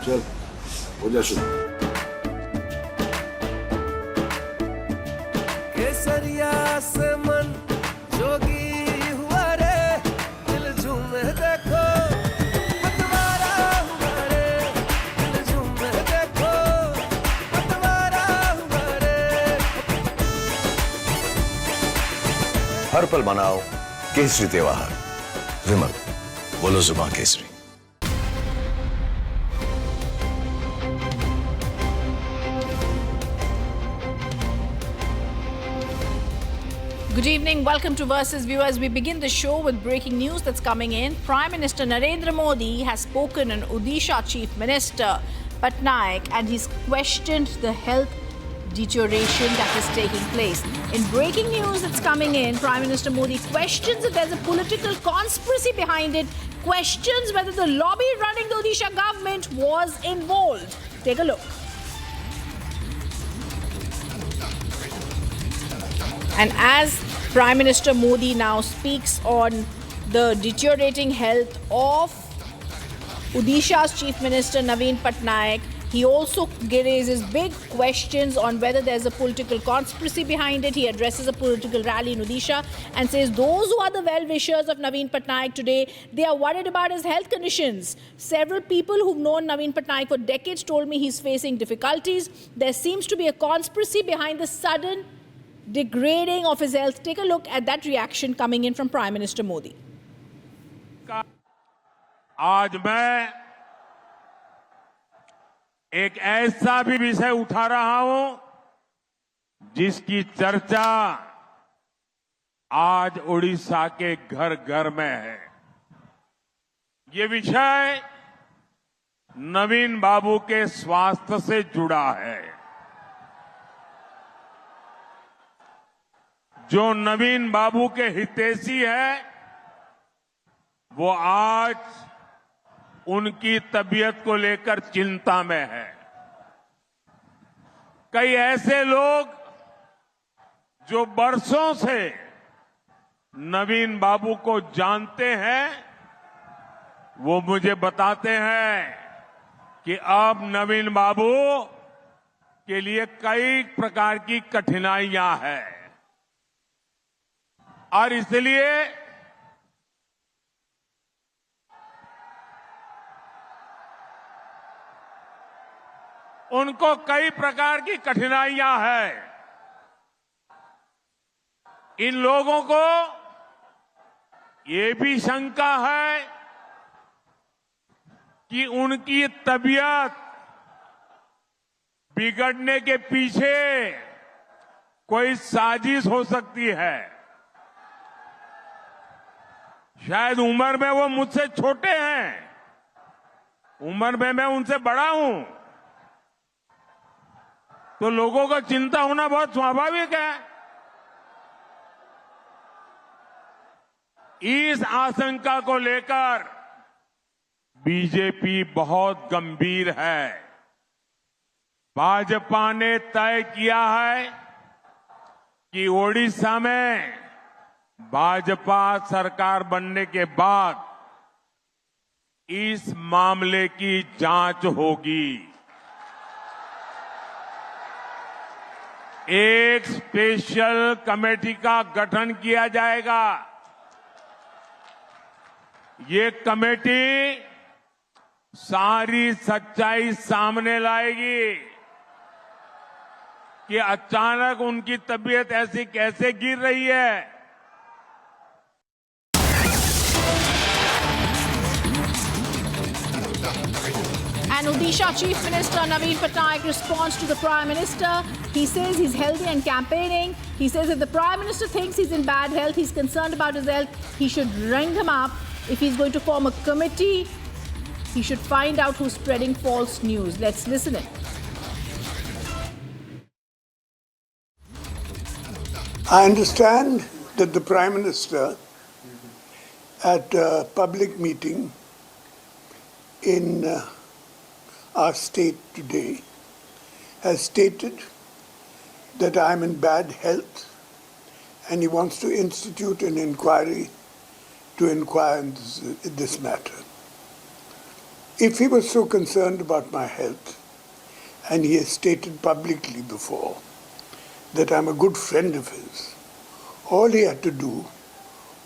चल हो जा शुरू। केसरिया से मन जोगी हुआ रे, दिल झूमे देखो पतवारा हुआ रे, दिल झूमे देखो पतवारा हुआ रे। हर पल मनाओ केसरी त्योहार। विमल, बोलो जुबान Kesari. Good evening. Welcome to Versus Viewers. We begin the show with breaking news that's coming in. Prime Minister Narendra Modi has spoken on Odisha Chief Minister Patnaik and he's questioned the health deterioration that is taking place. In breaking news that's coming in, Prime Minister Modi questions if there's a political conspiracy behind it, questions whether the lobby running the Odisha government was involved. Take a look. And as Prime Minister Modi now speaks on the deteriorating health of Odisha's Chief Minister Naveen Patnaik, he also raises big questions on whether there's a political conspiracy behind it. He addresses a political rally in Odisha and says those who are the well-wishers of Naveen Patnaik today, they are worried about his health conditions. Several people who've known Naveen Patnaik for decades told me he's facing difficulties. There seems to be a conspiracy behind the sudden degrading of his health. Take a look at that reaction coming in from Prime Minister Modi. आज मैं एक ऐसा भी विषय उठा रहा हूं जिसकी चर्चा आज उड़ीसा के घर घर में है। ये विषय नवीन बाबू के स्वास्थ्य से जुड़ा है। जो नवीन बाबू के हितैषी है वो आज उनकी तबीयत को लेकर चिंता में है। कई ऐसे लोग जो बरसों से नवीन बाबू को जानते हैं वो मुझे बताते हैं कि अब नवीन बाबू के लिए कई प्रकार की कठिनाइयां हैं और इसलिए उनको कई प्रकार की कठिनाइयां हैं। इन लोगों को ये भी शंका है कि उनकी तबीयत बिगड़ने के पीछे कोई साजिश हो सकती है। शायद उम्र में वो मुझसे छोटे हैं, उम्र में मैं उनसे बड़ा हूं, तो लोगों को चिंता होना बहुत स्वाभाविक है। इस आशंका को लेकर बीजेपी बहुत गंभीर है। भाजपा ने तय किया है कि ओडिशा में भाजपा सरकार बनने के बाद इस मामले की जांच होगी। एक स्पेशल कमेटी का गठन किया जाएगा। ये कमेटी सारी सच्चाई सामने लाएगी कि अचानक उनकी तबीयत ऐसी कैसे गिर रही है। And Odisha Chief Minister Naveen Patnaik responds to the Prime Minister. He says he's healthy and campaigning. He says if the Prime Minister thinks he's in bad health, he's concerned about his health, he should ring him up. If he's going to form a committee, he should find out who's spreading false news. Let's listen in. I understand that the Prime Minister at a public meeting in our state today has stated that I'm in bad health and he wants to institute an inquiry to inquire in this matter. If he was so concerned about my health, and he has stated publicly before that I'm a good friend of his, all he had to do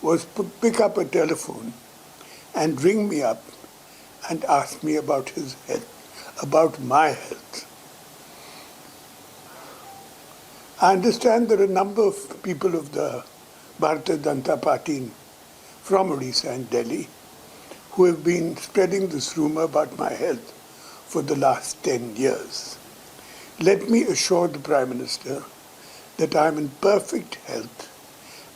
was pick up a telephone and ring me up and ask me about his health, about my health. I understand there are a number of people of the Bharatiya Janata Party from Odisha and Delhi who have been spreading this rumor about my health for the last 10 years. Let me assure the Prime Minister that I am in perfect health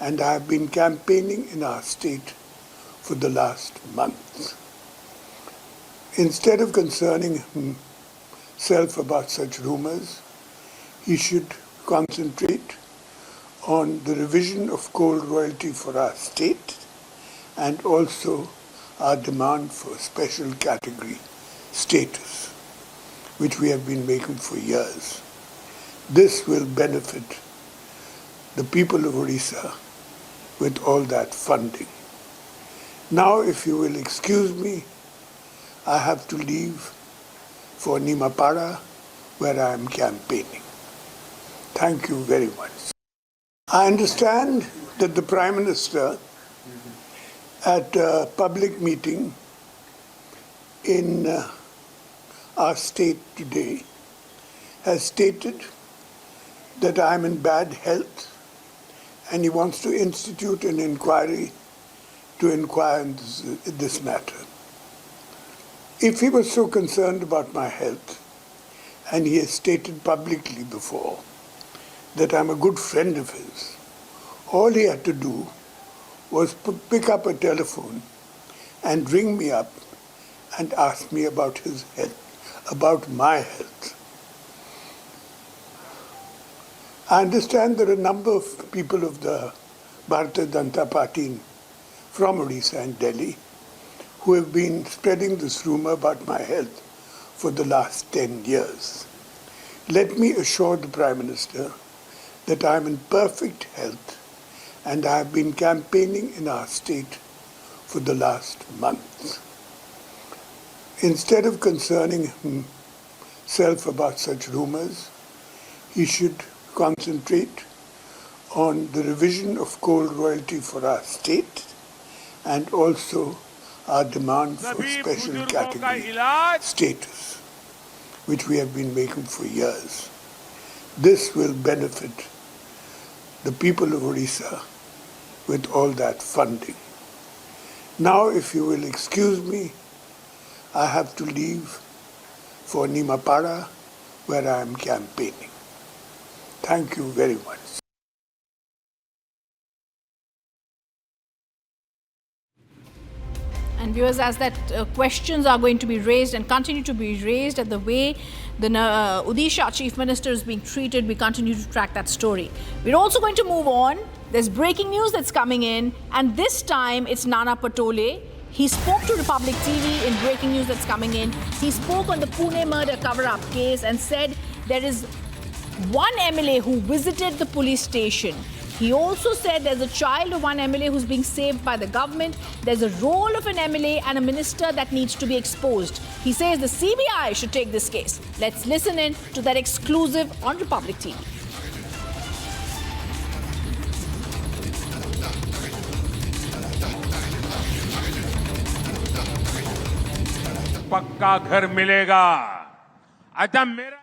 and I have been campaigning in our state for the last month. Instead of concerning himself about such rumors, he should concentrate on the revision of coal royalty for our state and also our demand for special category status, which we have been making for years. This will benefit the people of Odisha with all that funding. Now, if you will excuse me, I have to leave for Nimapara, where I am campaigning. Thank you very much. I understand that the Prime Minister at a public meeting in our state today has stated that I am in bad health and he wants to institute an inquiry to inquire into this matter. If he was so concerned about my health, and he has stated publicly before that I'm a good friend of his, all he had to do was pick up a telephone and ring me up and ask me about his health, about my health. I understand there are a number of people of the Bharatiya Janata Party from Odisha and Delhi who have been spreading this rumor about my health for the last 10 years. Let me assure the Prime Minister that I am in perfect health and I have been campaigning in our state for the last month. Instead of concerning himself about such rumors, he should concentrate on the revision of coal royalty for our state and also our demand for special category status, which we have been making for years. This will benefit the people of Odisha with all that funding. Now, if you will excuse me, I have to leave for Nimapara, where I am campaigning. Thank you very much. And viewers, as that questions are going to be raised and continue to be raised at the way the Odisha Chief Minister is being treated, we continue to track that story. We're also going to move on. There's breaking news that's coming in, and this time it's Nana Patole. He spoke to Republic TV in breaking news that's coming in. He spoke on the Pune murder cover-up case and said there is one MLA who visited the police station. He also said there's a child of one MLA who's being saved by the government. There's a role of an MLA and a minister that needs to be exposed. He says the CBI should take this case. Let's listen in to that exclusive on Republic TV. पक्का घर मिलेगा। अच्छा मेरा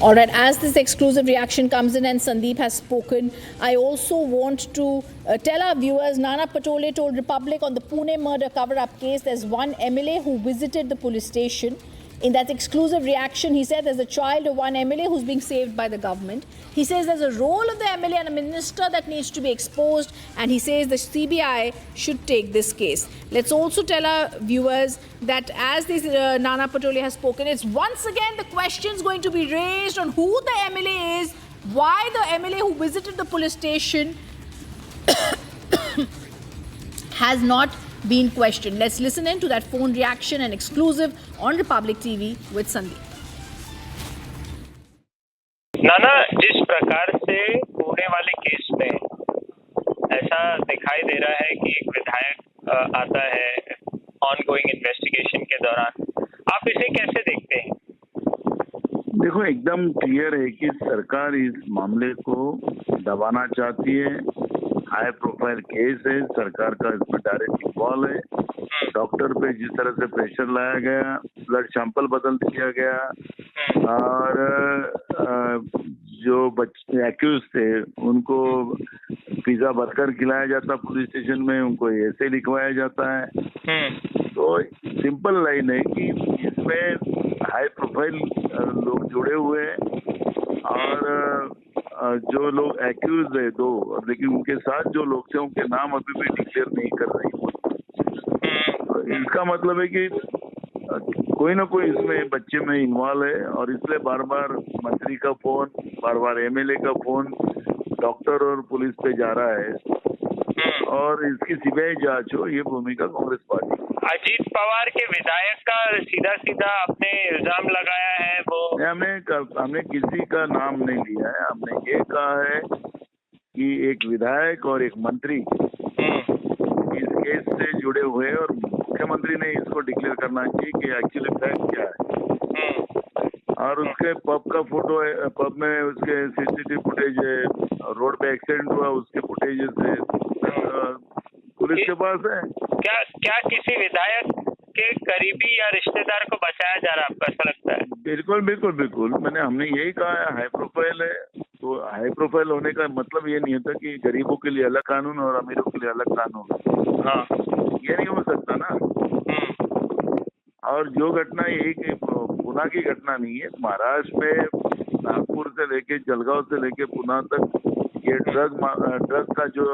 All right, as this exclusive reaction comes in and Sandeep has spoken, I also want to tell our viewers, Nana Patole told Republic on the Pune murder cover-up case, there's one MLA who visited the police station. In that exclusive reaction, he said there's a child of one MLA who's being saved by the government. He says there's a role of the MLA and a minister that needs to be exposed, and he says the CBI should take this case. Let's also tell our viewers that as this Nana Patole has spoken, it's once again the questions going to be raised on who the MLA is, why the MLA who visited the police station has not been questioned. Let's listen in to that phone reaction and exclusive on Republic TV with Sandeep. नाना, जिस प्रकार से पुणे वाले case में ऐसा दिखाई दे रहा है कि एक विधायक आता है ऑनगोइंग इन्वेस्टिगेशन दौरान, आप इसे कैसे देखते हैं? देखो, एकदम क्लियर है कि सरकार इस मामले को दबाना चाहती है। हाई प्रोफाइल केस है, सरकार का इसमें डायरेक्ट इन्वॉल्व है। डॉक्टर पे जिस तरह से प्रेशर लाया गया, ब्लड सैंपल बदल दिया गया, और जो बच्चे एक्यूज थे उनको पिज्जा बर्गर खिलाया जाता पुलिस स्टेशन में, उनको ऐसे लिखवाया जाता है। तो सिंपल लाइन है कि इसमें हाई प्रोफाइल लोग जुड़े हुए हैं, और जो लोग एक्यूज है दो, लेकिन उनके साथ जो लोग थे उनके नाम अभी भी डिक्लेयर नहीं कर रहे हैं। तो इसका मतलब है कि कोई ना कोई इसमें बच्चे में इन्वॉल्व है, और इसलिए बार बार मंत्री का फोन, बार बार एमएलए का फोन डॉक्टर और पुलिस पे जा रहा है, और इसकी सीबीआई जांच हो, ये भूमिका कांग्रेस पार्टी। अजीत पवार के विधायक का सीधा सीधा आपने इल्जाम लगाया है, वो हमने किसी का नाम नहीं लिया है। हमने ये कहा है कि एक विधायक और एक मंत्री इस केस से जुड़े हुए हैं, और मुख्यमंत्री ने इसको डिक्लेयर करना चाहिए कि एक्चुअली फैक्ट क्या है। और उसके पब का फोटो है, पब में उसके सीसीटीवी फुटेज है, रोड पे एक्सीडेंट हुआ उसके फुटेजेस है, पुलिस के पास है। क्या किसी विधायक के करीबी या रिश्तेदार को बचाया जा रहा है, आपको ऐसा लगता है? बिल्कुल बिल्कुल बिल्कुल, हमने यही कहा है, हाई प्रोफाइल है। तो हाई प्रोफाइल होने का मतलब ये नहीं होता कि गरीबों के लिए अलग कानून और अमीरों के लिए अलग कानून। हाँ, ये नहीं हो सकता ना। और जो घटना एक पुणे की घटना नहीं है, महाराष्ट्र में नागपुर से लेके जलगांव से लेके पुणे तक ये ड्रग का जो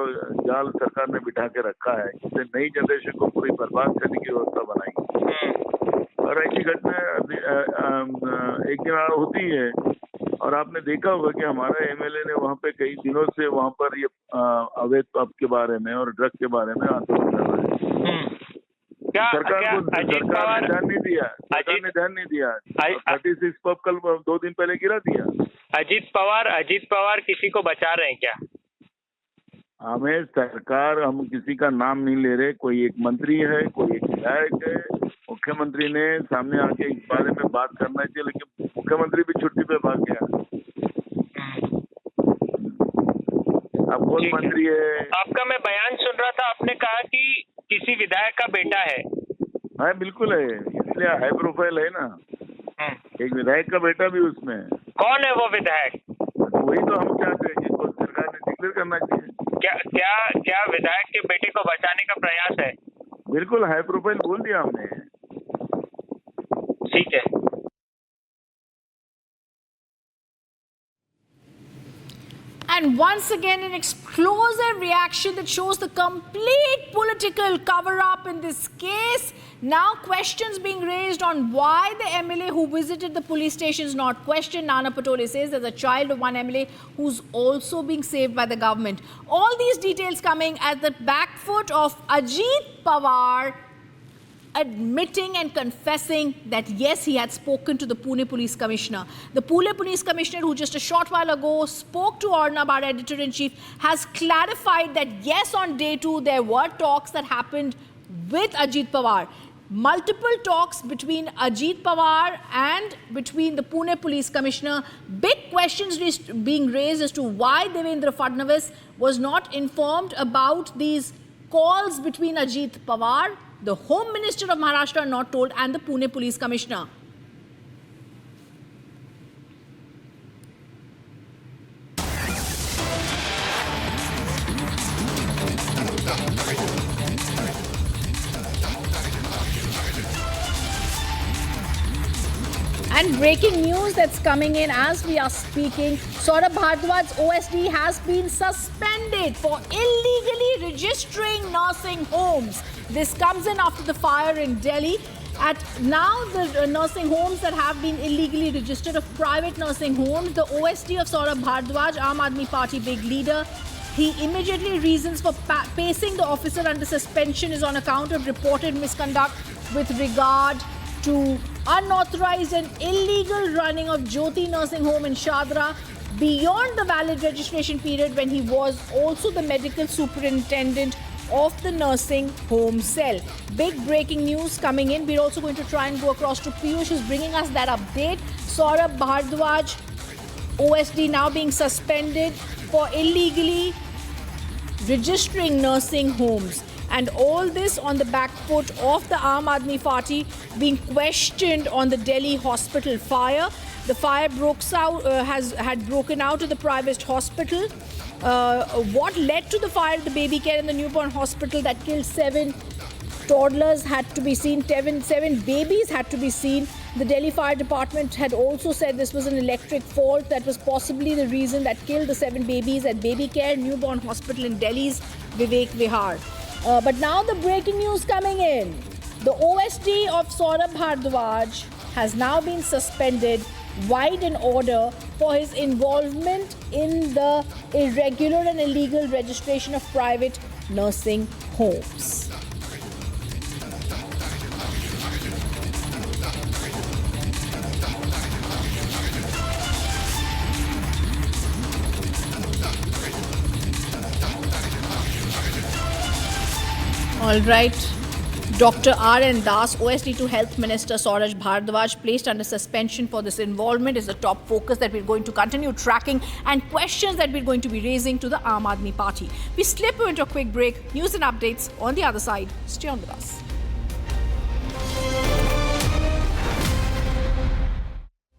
जाल सरकार ने बिठा के रखा है, जिससे नई जनरेशन को पूरी बर्बाद करने की व्यवस्था बनाई। और ऐसी घटना एक दिन होती है, और आपने देखा होगा कि हमारा एमएलए ने वहाँ पे कई दिनों से वहाँ पर ये अवैध पब के बारे में और ड्रग के बारे में आंदोलन कर रहे हैं। सरकार ने ध्यान नहीं दिया, सरकार ने ध्यान नहीं दिया। 36 पब कल 2 दिन पहले गिरा दिया। अजीत पवार किसी को बचा रहे हैं क्या? हम किसी का नाम नहीं ले रहे। कोई एक मंत्री है, कोई एक विधायक है। मुख्यमंत्री ने सामने आके इस बारे में बात करना चाहिए, लेकिन मुख्यमंत्री भी छुट्टी पे भाग गया। अब कौन मंत्री है? आपका मैं बयान सुन रहा था, आपने कहा कि किसी विधायक का बेटा है। हाँ बिल्कुल है, इसलिए हाई प्रोफाइल है ना। एक विधायक का बेटा भी उसमें है। कौन है वो विधायक? वही तो हम चाहते हैं, जिसको सरकार ने डिक्लेयर करना चाहिए। क्या विधायक के बेटे को बचाने का प्रयास है? बिल्कुल, हाई प्रोफाइल बोल दिया हमने। ठीक है। And once again, an explosive reaction that shows the complete political cover-up in this case. Now questions being raised on why the MLA who visited the police station is not questioned. Nana Patole says there's a child of one MLA who's also being saved by the government. All these details coming at the back foot of Ajit Pawar admitting and confessing that yes, he had spoken to the Pune Police Commissioner. The Pune Police Commissioner, who just a short while ago spoke to Arnab, our editor-in-chief, has clarified that yes, on day 2 there were talks that happened with Ajit Pawar. Multiple talks between Ajit Pawar and between the Pune Police Commissioner. Big questions being raised as to why Devendra Fadnavis was not informed about these calls between Ajit Pawar, the Home Minister of Maharashtra, not told, and the Pune Police Commissioner. And breaking news that's coming in as we are speaking, Saurabh Bhardwaj's OSD has been suspended for illegally registering nursing homes. This comes in after the fire in Delhi. Now the nursing homes that have been illegally registered of private nursing homes, the OSD of Saurabh Bhardwaj, Aam Aadmi Party big leader, he immediately reasons for placing the officer under suspension is on account of reported misconduct with regard to unauthorized and illegal running of Jyoti Nursing Home in Shadra beyond the valid registration period when he was also the medical superintendent of the nursing home cell. Big breaking news coming in. We're also going to try and go across to Piyush, who's bringing us that update. Saurabh Bhardwaj, OSD, now being suspended for illegally registering nursing homes. And all this on the back foot of the Aam Aadmi Party being questioned on the Delhi hospital fire. The fire had broken out of the private hospital. What led to the fire at the baby care and the newborn hospital that killed 7 toddlers had to be seen, 7 babies had to be seen. The Delhi Fire Department had also said this was an electric fault that was possibly the reason that killed the 7 babies at baby care newborn hospital in Delhi's Vivek Vihar. But now the breaking news coming in. The OSD of Saurabh Bhardwaj has now been suspended wide in order for his involvement in the irregular and illegal registration of private nursing homes. All right. Dr. R.N. Das, OSD to Health Minister Saurabh Bhardwaj, placed under suspension for this involvement, is the top focus that we're going to continue tracking and questions that we're going to be raising to the Aam Aadmi Party. We slip into a quick break. News and updates on the other side. Stay on with us.